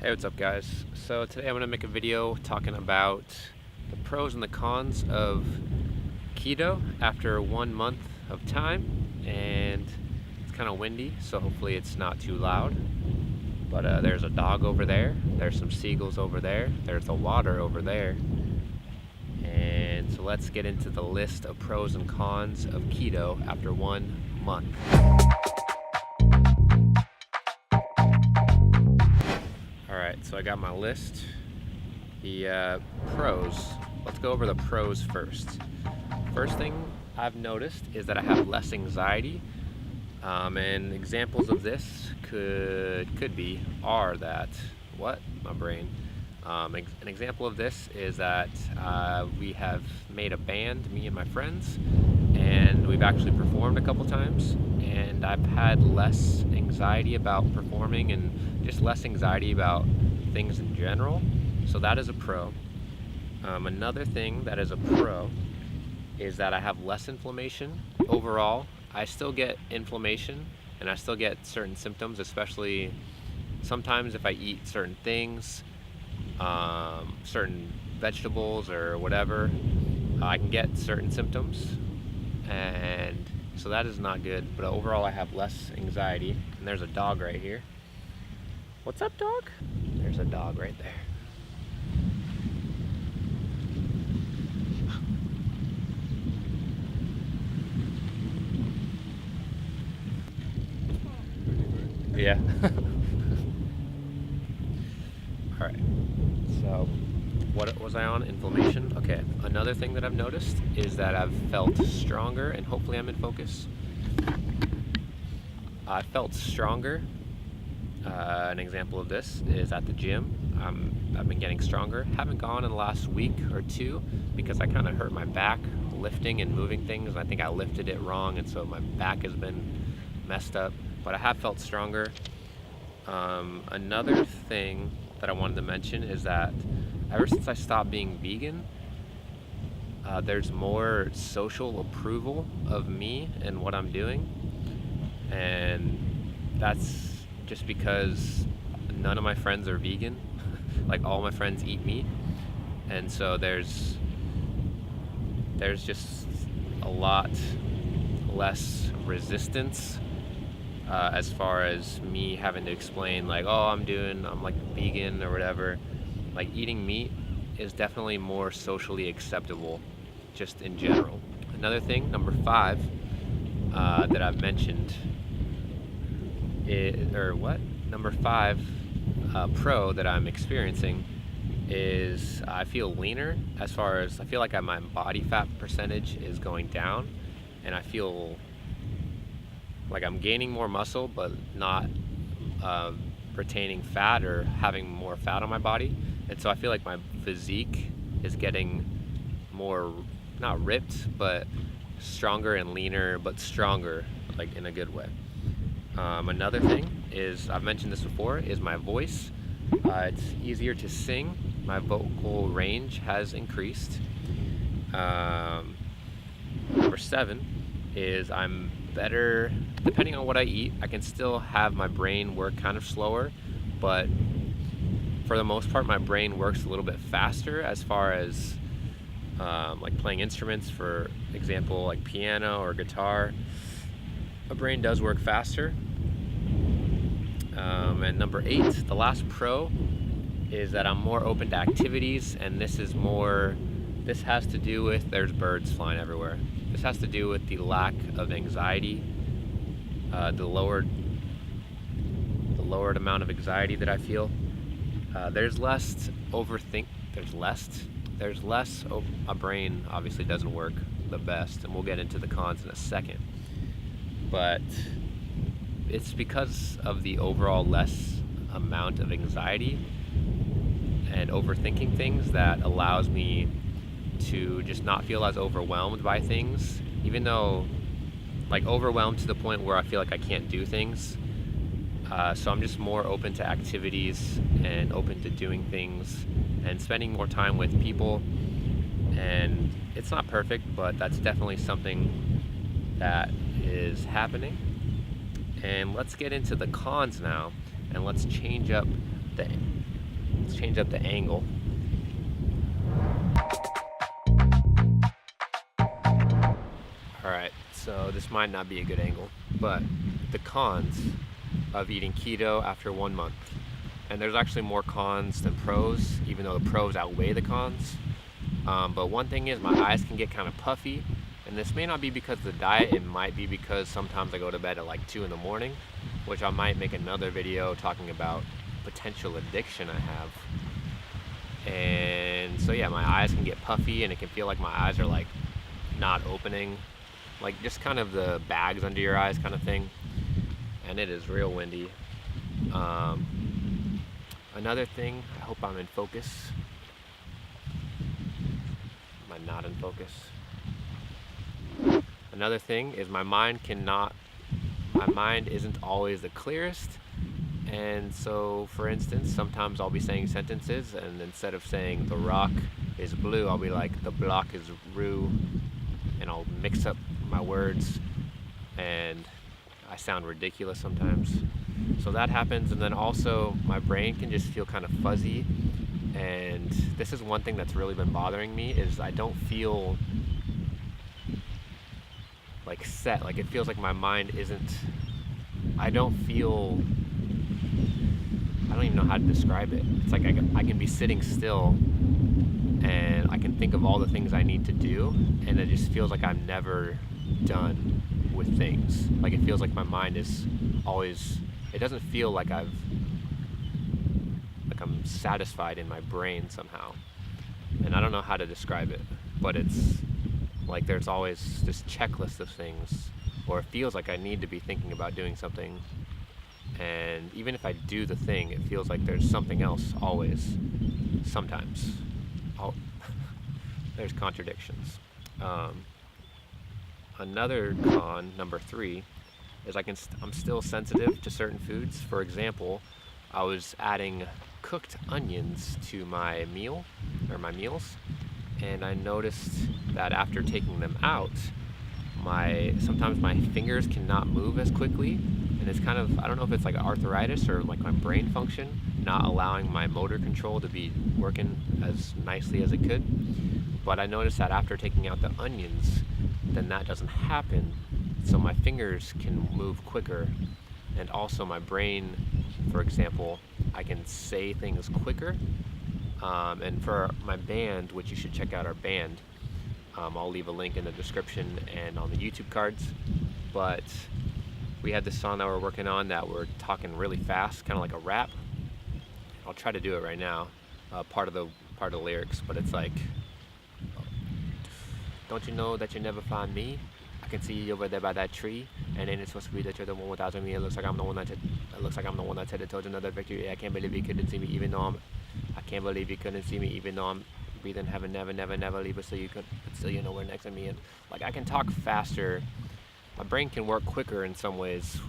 Hey, what's up guys? So today I'm going to make a video talking about the pros and the cons of keto after 1 month of time, and it's kind of windy, so hopefully it's not too loud. But there's a dog over there, there's some seagulls over there, there's the water over there. And so let's get into the list of pros and cons of keto after 1 month. Alright, so I got my list. The pros. Let's go over the pros first. First thing I've noticed is that I have less anxiety. And examples of this are that, my brain. An example of this is that we have made a band, me and my friends, and we've actually performed a couple times, and I've had less anxiety about performing and just less anxiety about things in general. So that is a pro. Another thing that is a pro is that I have less inflammation. Overall, I still get inflammation and I still get certain symptoms, especially sometimes if I eat certain things, certain vegetables or whatever, I can get certain symptoms, and so that is not good. But overall I have less anxiety. And there's a dog right here. What's up, dog? There's a dog right there. Yeah. Alright, so what was I on? Inflammation. Okay, another thing that I've noticed is that I've felt stronger, and hopefully I'm in focus. I felt stronger. An example of this is at the gym. I've been getting stronger. Haven't gone in the last week or two because I kind of hurt my back lifting and moving things, and I think I lifted it wrong, and so my back has been messed up. But I have felt stronger. Another thing that I wanted to mention is that ever since I stopped being vegan, there's more social approval of me and what I'm doing, and that's just because none of my friends are vegan. Like, all my friends eat meat, and so there's just a lot less resistance as far as me having to explain, like, oh, I'm like vegan or whatever. Like, eating meat is definitely more socially acceptable, just in general. Another thing, number 5, that I've mentioned number 5 pro that I'm experiencing is I feel leaner. As far as I feel like my body fat percentage is going down, and I feel like I'm gaining more muscle but not retaining fat or having more fat on my body. And so I feel like my physique is getting more, not ripped, but stronger and leaner, but stronger, like in a good way. Another thing is, I've mentioned this before, is my voice. It's easier to sing. My vocal range has increased. Number 7 is I'm better, depending on what I eat, I can still have my brain work kind of slower, but for the most part my brain works a little bit faster as far as like playing instruments, for example, like piano or guitar. My brain does work faster. And number 8, the last pro, is that I'm more open to activities, and this has to do with, there's birds flying everywhere. This has to do with the lack of anxiety, the lowered amount of anxiety that I feel. There's less overthink. My brain obviously doesn't work the best, and we'll get into the cons in a second. But it's because of the overall less amount of anxiety and overthinking things that allows me to just not feel as overwhelmed by things, even though, like, overwhelmed to the point where I feel like I can't do things. So I'm just more open to activities and open to doing things and spending more time with people. And it's not perfect, but that's definitely something that is happening. And let's get into the cons now, and let's change up Let's change up the angle. Alright, so this might not be a good angle, but the cons of eating keto after 1 month. And there's actually more cons than pros, even though the pros outweigh the cons. But one thing is my eyes can get kind of puffy, and this may not be because of the diet, it might be because sometimes I go to bed at like 2 in the morning, which I might make another video talking about potential addiction I have. And so yeah, my eyes can get puffy and it can feel like my eyes are like not opening, like just kind of the bags under your eyes kind of thing. And it is real windy. Another thing, I hope I'm in focus. Am I not in focus? Another thing is my mind isn't always the clearest. And so, for instance, sometimes I'll be saying sentences, and instead of saying the rock is blue, I'll be like the block is rue, and I'll mix up my words, and I sound ridiculous sometimes. So that happens, and then also my brain can just feel kind of fuzzy, and this is one thing that's really been bothering me, is I don't feel like set, like it feels like my mind isn't, I don't even know how to describe it. It's like I can be sitting still and I can think of all the things I need to do, and it just feels like I'm never done with things. Like it feels like my mind is always, it doesn't feel like I'm satisfied in my brain somehow. And I don't know how to describe it, but it's like there's always this checklist of things, or it feels like I need to be thinking about doing something. And even if I do the thing, it feels like there's something else always, sometimes. There's contradictions. Another con, number 3, is I'm still sensitive to certain foods. For example, I was adding cooked onions to my meal, or my meals, and I noticed that after taking them out, sometimes my fingers cannot move as quickly. And it's kind of, I don't know if it's like arthritis or like my brain function not allowing my motor control to be working as nicely as it could. But I noticed that after taking out the onions, then that doesn't happen. So my fingers can move quicker. And also my brain, for example, I can say things quicker. And for my band, which you should check out our band, I'll leave a link in the description and on the YouTube cards. But we had this song that we're working on that we're talking really fast, kind of like a rap. I'll try to do it right now, part of the lyrics, but it's like, don't you know that you never find me? I can see you over there by that tree, and ain't it supposed to be that you're the one without me? It looks like I'm the one that headed towards another victory. I can't believe you couldn't see me, even though I can't believe you couldn't see me, even though I'm breathing heaven, never, never, never leave us, so you could, but still you're nowhere next to me. And like I can talk faster. My brain can work quicker in some ways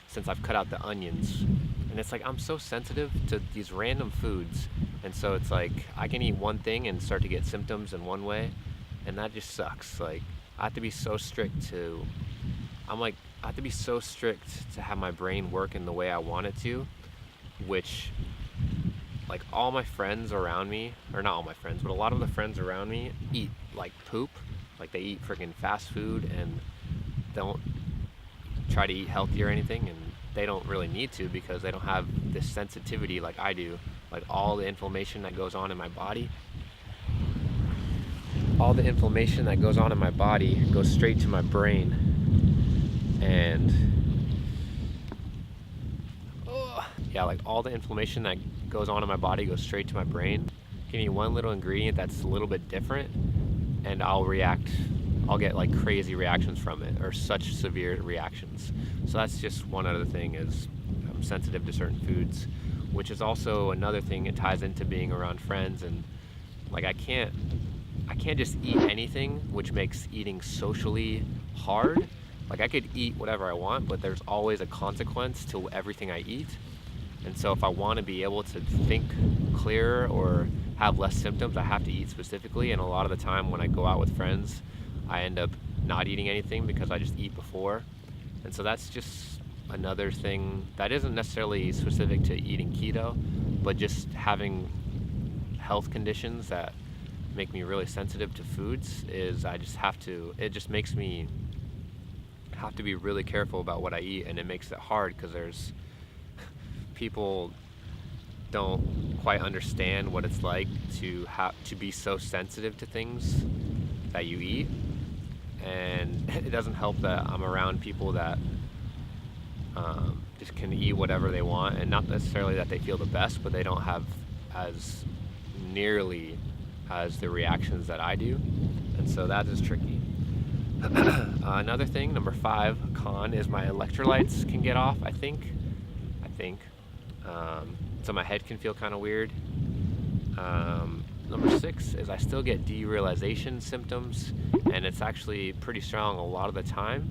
since I've cut out the onions. And it's like I'm so sensitive to these random foods, and so it's like I can eat one thing and start to get symptoms in one way, and that just sucks. Like I have to be so strict to have my brain work in the way I want it to, which like all my friends around me, or not all my friends, but a lot of the friends around me eat like poop. Like they eat freaking fast food and don't try to eat healthy or anything, and they don't really need to because they don't have this sensitivity like I do. Like all the inflammation that goes on in my body goes straight to my brain, and yeah, like all the inflammation that goes on in my body goes straight to my brain. Give me one little ingredient that's a little bit different, and I'll get like crazy reactions from it, or such severe reactions. So that's just one other thing, is I'm sensitive to certain foods, which is also another thing. It ties into being around friends, and like I can't just eat anything, which makes eating socially hard. Like I could eat whatever I want, but there's always a consequence to everything I eat. And so if I want to be able to think clearer or have less symptoms, I have to eat specifically. And a lot of the time when I go out with friends, I end up not eating anything because I just eat before. And so that's just another thing that isn't necessarily specific to eating keto, but just having health conditions that make me really sensitive to foods is it just makes me have to be really careful about what I eat, and it makes it hard because there's people don't quite understand what it's like to have to be so sensitive to things that you eat. And it doesn't help that I'm around people that just can eat whatever they want, and not necessarily that they feel the best, but they don't have as nearly as the reactions that I do, and so that is tricky. Another thing, number 5 con, is my electrolytes can get off. I think. So my head can feel kind of weird. Number 6 is I still get derealization symptoms, and it's actually pretty strong a lot of the time,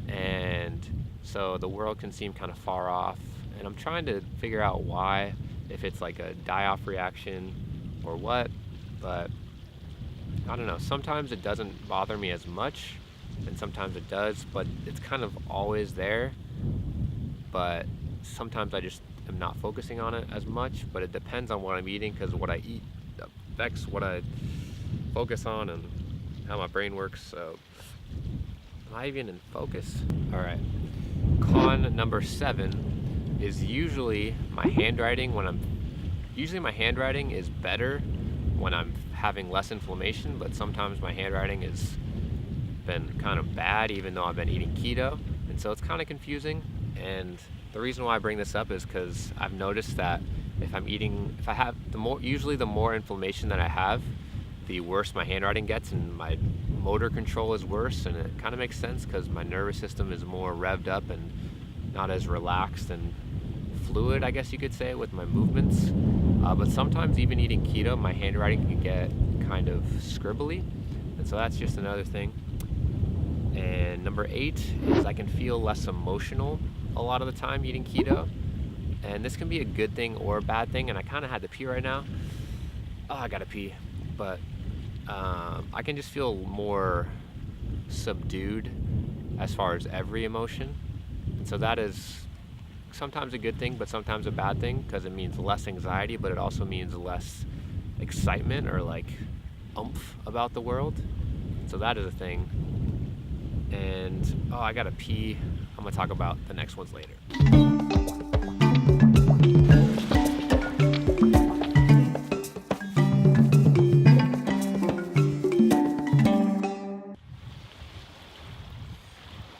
and so the world can seem kind of far off, and I'm trying to figure out why, if it's like a die-off reaction or what, but I don't know. Sometimes it doesn't bother me as much, and sometimes it does, but it's kind of always there, but sometimes I just am not focusing on it as much, but it depends on what I'm eating, because what I eat affects what I focus on and how my brain works. So am I even in focus? All right. Con number 7 is usually my handwriting my handwriting is better when I'm having less inflammation, but sometimes my handwriting has been kind of bad even though I've been eating keto, and so it's kind of confusing. And the reason why I bring this up is because I've noticed that usually the more inflammation that I have, the worse my handwriting gets, and my motor control is worse, and it kind of makes sense because my nervous system is more revved up and not as relaxed and fluid, I guess you could say, with my movements. But sometimes even eating keto, my handwriting can get kind of scribbly, and so that's just another thing. And number 8 is I can feel less emotional a lot of the time eating keto, and this can be a good thing or a bad thing, and I kind of had to pee right now. Oh, I gotta pee. But I can just feel more subdued as far as every emotion, and so that is sometimes a good thing, but sometimes a bad thing, because it means less anxiety, but it also means less excitement or like oomph about the world. So that is a thing. And I gotta pee. I'm gonna talk about the next ones later.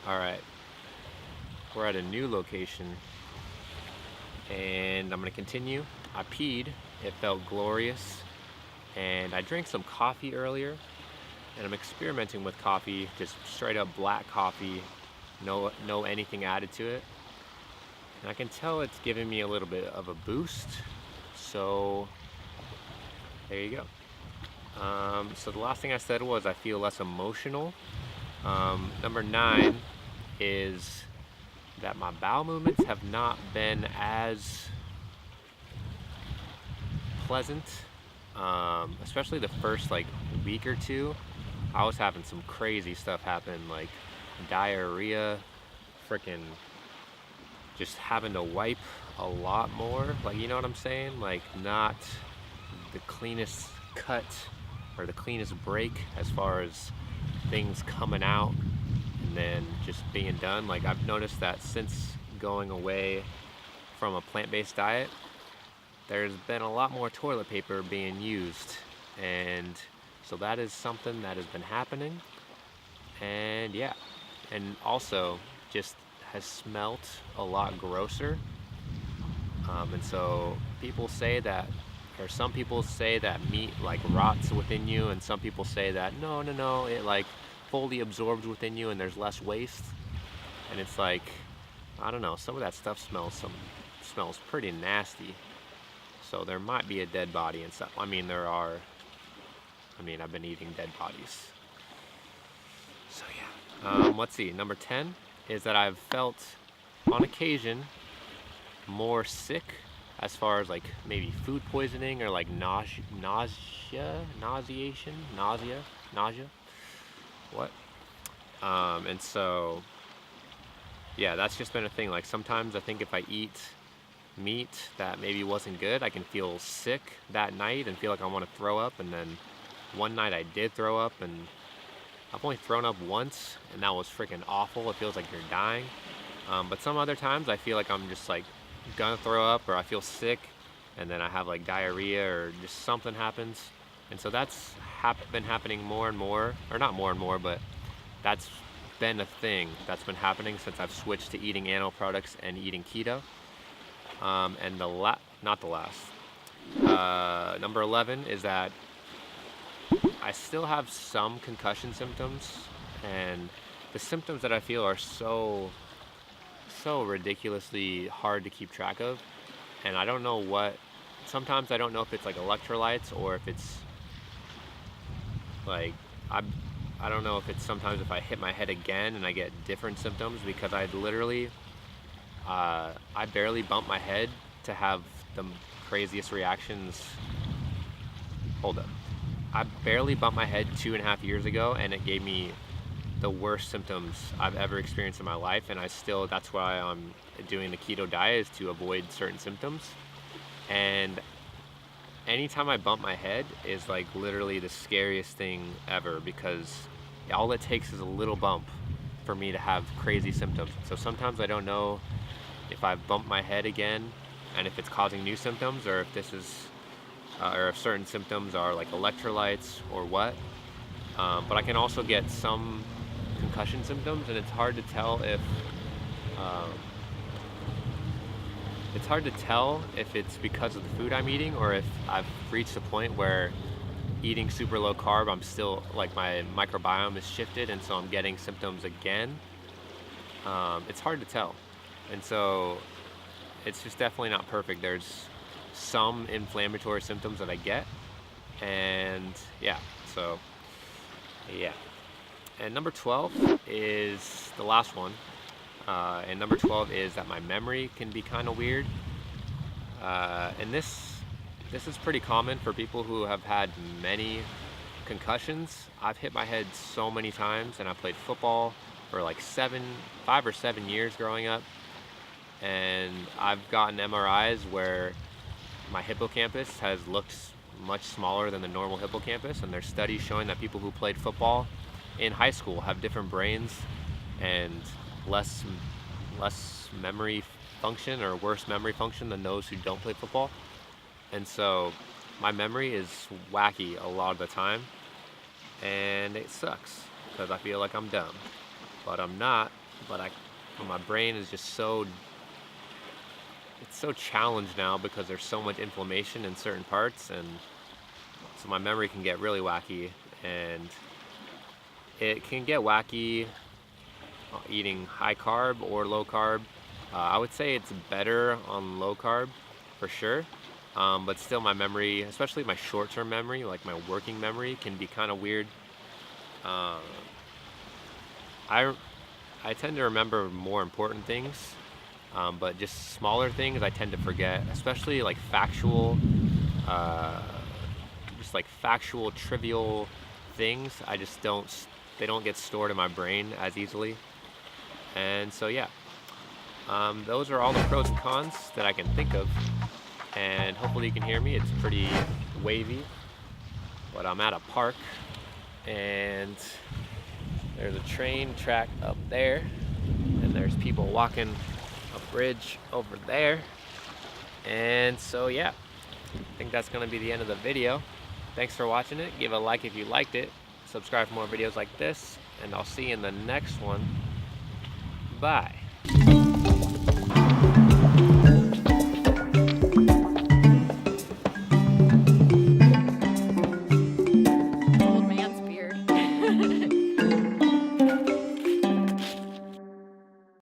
All right, we're at a new location, and I'm gonna continue. I peed, it felt glorious, and I drank some coffee earlier, and I'm experimenting with coffee, just straight up black coffee, no anything added to it, and I can tell it's giving me a little bit of a boost. So there you go. So the last thing I said was I feel less emotional. Number 9 is that my bowel movements have not been as pleasant, especially the first like week or two. I was having some crazy stuff happen, like diarrhea, freaking just having to wipe a lot more, like, you know what I'm saying? Like, not the cleanest cut or the cleanest break as far as things coming out and then just being done. Like, I've noticed that since going away from a plant-based diet, there's been a lot more toilet paper being used, and so that is something that has been happening. And yeah, and also just has smelt a lot grosser. And so people say that, or some people say that meat like rots within you, and some people say that no, it like fully absorbs within you and there's less waste. And it's like, I don't know, some of that stuff smells pretty nasty. So there might be a dead body and stuff. I've been eating dead bodies. So yeah. Let's see. Number 10 is that I've felt on occasion more sick, as far as like maybe food poisoning or like nausea. What? And so yeah, that's just been a thing. Like, sometimes I think if I eat meat that maybe wasn't good, I can feel sick that night and feel like I want to throw up. And then one night I did throw up, and I've only thrown up once, and that was freaking awful. It feels like you're dying. But some other times I feel like I'm just like gonna throw up, or I feel sick, and then I have like diarrhea or just something happens. And so that's been happening more and more, or not more and more, but that's been a thing that's been happening since I've switched to eating animal products and eating keto. And not the last. Number 11 is that I still have some concussion symptoms, and the symptoms that I feel are so ridiculously hard to keep track of. And I don't know what, sometimes I don't know if it's like electrolytes, or if it's like, I don't know if it's sometimes if I hit my head again and I get different symptoms, because I literally, I barely bump my head to have the craziest reactions. Hold up. I barely bumped my head 2.5 years ago, and it gave me the worst symptoms I've ever experienced in my life. And that's why I'm doing the keto diet, is to avoid certain symptoms. And anytime I bump my head is like literally the scariest thing ever, because all it takes is a little bump for me to have crazy symptoms. So sometimes I don't know if I've bumped my head again and if it's causing new symptoms, or if this is or if certain symptoms are like electrolytes or what. But I can also get some concussion symptoms, and it's hard to tell if it's because of the food I'm eating, or if I've reached a point where eating super low carb, I'm still like, my microbiome is shifted, and so I'm getting symptoms again. It's hard to tell, and so it's just definitely not perfect. There's some inflammatory symptoms that I get, and yeah, so yeah. And number 12 is the last one. And number 12 is that my memory can be kind of weird. And this is pretty common for people who have had many concussions. I've hit my head so many times, and I played football for like 5 or 7 years growing up. And I've gotten MRIs where my hippocampus has looked much smaller than the normal hippocampus, and there's studies showing that people who played football in high school have different brains and less memory function, or worse memory function, than those who don't play football. And so my memory is wacky a lot of the time, and it sucks because I feel like I'm dumb, but I'm not. But my brain is just it's so challenged now because there's so much inflammation in certain parts, and so my memory can get really wacky. And it can get wacky eating high carb or low carb. I would say it's better on low carb for sure, but still my memory, especially my short-term memory, like my working memory, can be kind of weird. I tend to remember more important things, but just smaller things I tend to forget, especially like factual, trivial things. They don't get stored in my brain as easily. And so yeah, those are all the pros and cons that I can think of, and hopefully you can hear me. It's pretty wavy, but I'm at a park, and there's a train track up there, and there's people walking a bridge over there. And so yeah, I think that's gonna be the end of the video. Thanks for watching it. Give a like if you liked it. Subscribe for more videos like this, and I'll see you in the next one. Bye.